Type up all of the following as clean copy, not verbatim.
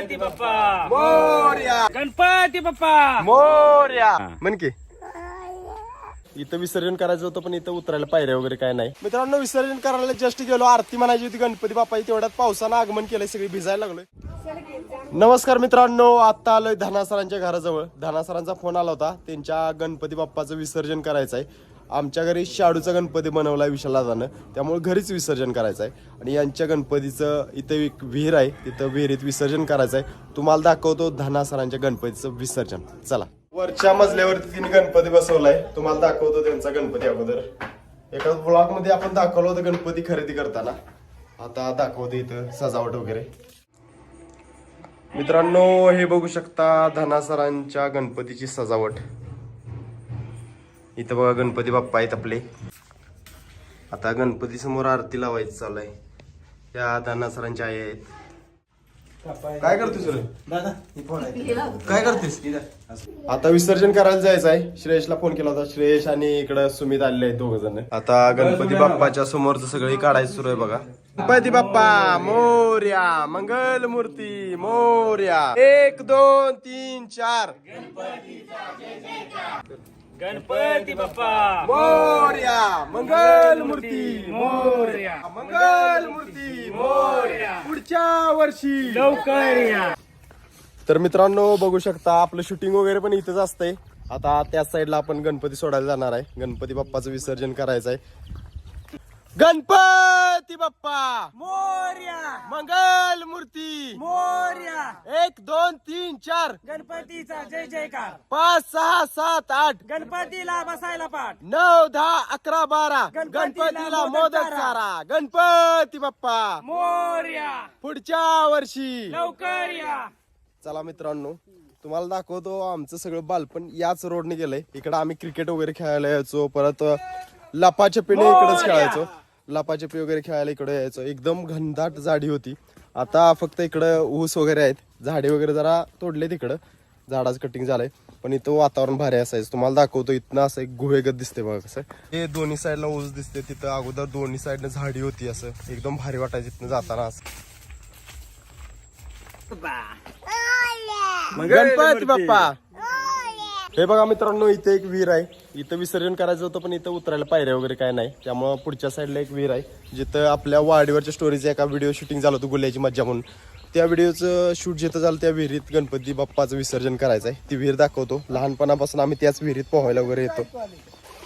गणपती बाप्पा मोरया. गणपती बाप्पा मोरया. म्हण की इथं विसर्जन करायचं होतं पण इथं उतरायला पायऱ्या वगैरे काय नाही. मित्रांनो विसर्जन करायला जस्ट गेलो, आरती म्हणायची होती गणपती बाप्पाची, तेवढ्यात पावसानं आगमन केलंय, सगळी भिजायला लागलोय. नमस्कार मित्रांनो, आता आलोय धनासरांच्या घराजवळ. धनासरांचा फोन आला होता, त्यांच्या गणपती बाप्पाचं विसर्जन करायचं आहे. आमच्या घरी शाडूचा गणपती बनवलाय विशालादानं, त्यामुळे घरीच विसर्जन करायचं आहे. आणि यांच्या गणपतीचं इथं एक विहीर आहे, तिथं विहिरीत विसर्जन करायचं आहे. तुम्हाला दाखवतो धनासरांच्या गणपतीचं विसर्जन. चला. वरच्या मजल्यावरती तिने गणपती बसवलाय, तुम्हाला दाखवतो त्यांचा गणपती. अगोदर एका ब्लॉग मध्ये आपण दाखवलं होतं गणपती खरेदी करताना, आता दाखवतो इथं सजावट वगैरे. मित्रांनो हे बघू शकता धनासरांच्या गणपतीची सजावट. इथं बघा गणपती बाप्पा आहेत आपले. आता गणपती समोर आरती लावायची चालू आहे. त्या धनासरांच्या आई आहेत. काय करतोस रे? काय करतेस? आता विसर्जन करायला जायचं आहे. श्रेयसला फोन केला होता, श्रेयस आणि इकडं सुमित आलेले आहेत दोघ जण. आता गणपती बाप्पाच्या समोरच सगळे काढायचं सुरू आहे बघा. गणपती बाप्पा मोरया, मंगल मूर्ती मोरया. 1 2 3 4 गणपती बाप्पा मोरया, मंगल मूर्ती मोरया, मंगल मूर्ती मोरया, पुढच्या वर्षी लवकर या. तर मित्रांनो बघू शकता आपलं शूटिंग वगैरे पण इथेच असतंय. आता त्याच साईडला आपण गणपती सोडायला जाणार आहे, गणपती बाप्पाचं विसर्जन करायचं आहे. गणपती बाप्पा मोरया मंगल मूर्ती मोरया. 1 2 3 4 गणपतीचा जय जयकार. 5 6 7 8 गणपतीला बसायला पाठ. 9 10 11 12 गणपतीला गणपतीला मोदक मोदक चारा. चारा. गणपती बाप्पा मोरया पुढच्या वर्षी लवकर या. चला मित्रांनो तुम्हाला दाखवतो आमचं सगळं बालपण याच रोडने गेलंय. इकडे आम्ही क्रिकेट वगैरे खेळायला यायचो, परत लपाछपीने इकडेच खेळायचो. लपाछपी वगैरे खेळायला इकडे यायचो. एकदम घनदाट झाडी होती. आता फक्त इकडं ऊस वगैरे आहेत, झाडे वगैरे जरा तोडले, तिकडं झाडाचं कटिंग झालंय. पण इथं वातावरण भारी असायचं. तुम्हाला दाखवतो इथनं असं एक गुहेगत दिसते बघा कसं. हे दोन्ही साईडला ऊस दिसते, तिथं अगोदर दोन्ही साईडनं झाडी होती. असं एकदम भारी वाटायचं इथनं जाताना. असं गणपती बाप्पा. हे बघा मित्रांनो इथे एक विहीर आहे. इथं विसर्जन करायचं होतं पण इथं उतरायला पायऱ्या वगैरे काय नाही, त्यामुळे पुढच्या साईडला एक विहीर आहे जिथं आपल्या वाडीवरच्या स्टोरीचं एका व्हिडिओ शूटिंग झालं होतं गुल्याची मज्जा म्हणून. त्या व्हिडिओचं शूट जिथं झालं त्या विहिरीत गणपती बाप्पाचं विसर्जन करायचं आहे. ती विहीर दाखवतो. लहानपणापासून आम्ही त्याच विहिरीत पोहायला वगैरे येतो.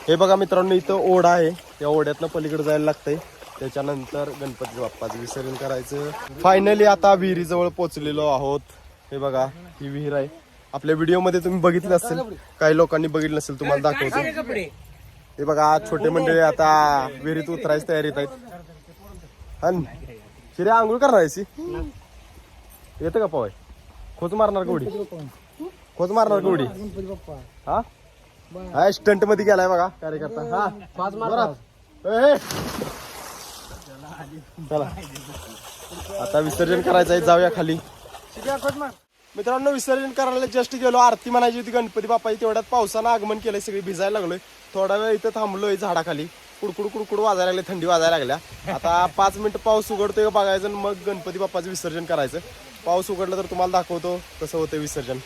हे बघा मित्रांनो इथं ओढा आहे, त्या ओढ्यातनं पलीकडे जायला लागतंय. त्याच्यानंतर गणपती बाप्पाचं विसर्जन करायचं. फायनली आता विहिरीजवळ पोहोचलेलो आहोत. हे बघा ही विहीर आहे. आपल्या व्हिडिओ मध्ये तुम्ही बघितलं असेल, काही लोकांनी बघितलं नसेल, तुम्हाला दाखवतो. हे बघा छोटे मंडळी आता विहिरीत उतरायची तयारीत आहेत. आणि शिरे आंघोळ करणार आहे. येतं का पोय? खोच मारणार का उडी? खोच मारणार का उडी? हा स्टंट मध्ये गेलाय बघा कार्यकर्ता. हा चला आता विसर्जन करायचं आहे, जाऊया खाली. मित्रांनो विसर्जन करायला जस्ट गेलो, आरती म्हणायची होती गणपती बाप्पाची, तेवढ्यात पावसानं आगमन केलंय, सगळी भिजायला लागलोय. थोडा वेळ इथं थांबलोय झाडाखाली. कुडकुड कुडकुड वाजायला लागले, थंडी वाजायला लागल्या. आता 5 मिनिटं पाऊस उघडतोय का बघायचं, मग गणपती बाप्पाचं विसर्जन करायचं. पाऊस उघडलं तर तुम्हाला दाखवतो कसं होतं विसर्जन.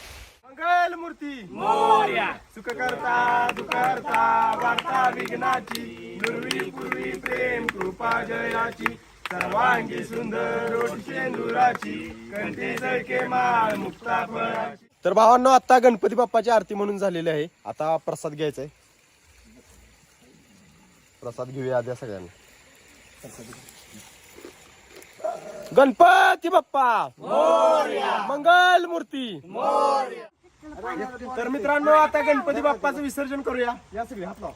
मंगल मूर्ती मोरया सुख करता दुखरता वार्ता विघ्नाची, नुरवी पूर्वी प्रेम कृपा जयाची, सर्वांगी सुंदर शेंदुराची, कंठी जळके माळ मुक्ता फळाची. तर भावांनो आता गणपती बाप्पाची आरती म्हणून झालेली आहे. आता प्रसाद घ्यायचा आहे. प्रसाद घेऊया आधी सगळ्यांना. गणपती बाप्पा मोरया, मंगल मूर्ती मोरया. तर मित्रांनो आता गणपती बाप्पाचं विसर्जन करूया. या सगळे हात लावा.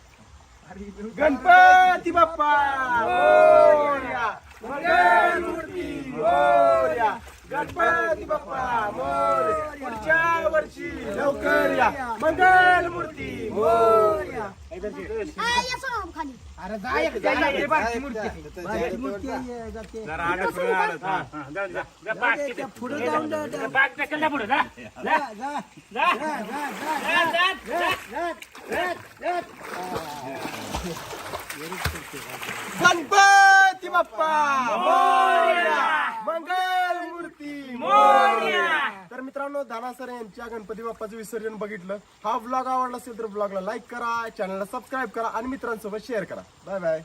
गणपती बाप्पा मोरया, मंगल मूर्ती मोरया, गणपती बाप्पा मोरया, पुढच्या वर्षी लवकर या, मंगल मूर्ती मोरया. गणपती बाप्पा मोरया, मंगल मूर्ती मोरया. धानासर यांच्या गणपती बाप्पाचं विसर्जन बघितलं. हा व्लॉग आवडला असेल तर व्लॉगला लाईक करा, चॅनलला सबस्क्राईब करा आणि मित्रांसोबत शेअर करा. Bye bye.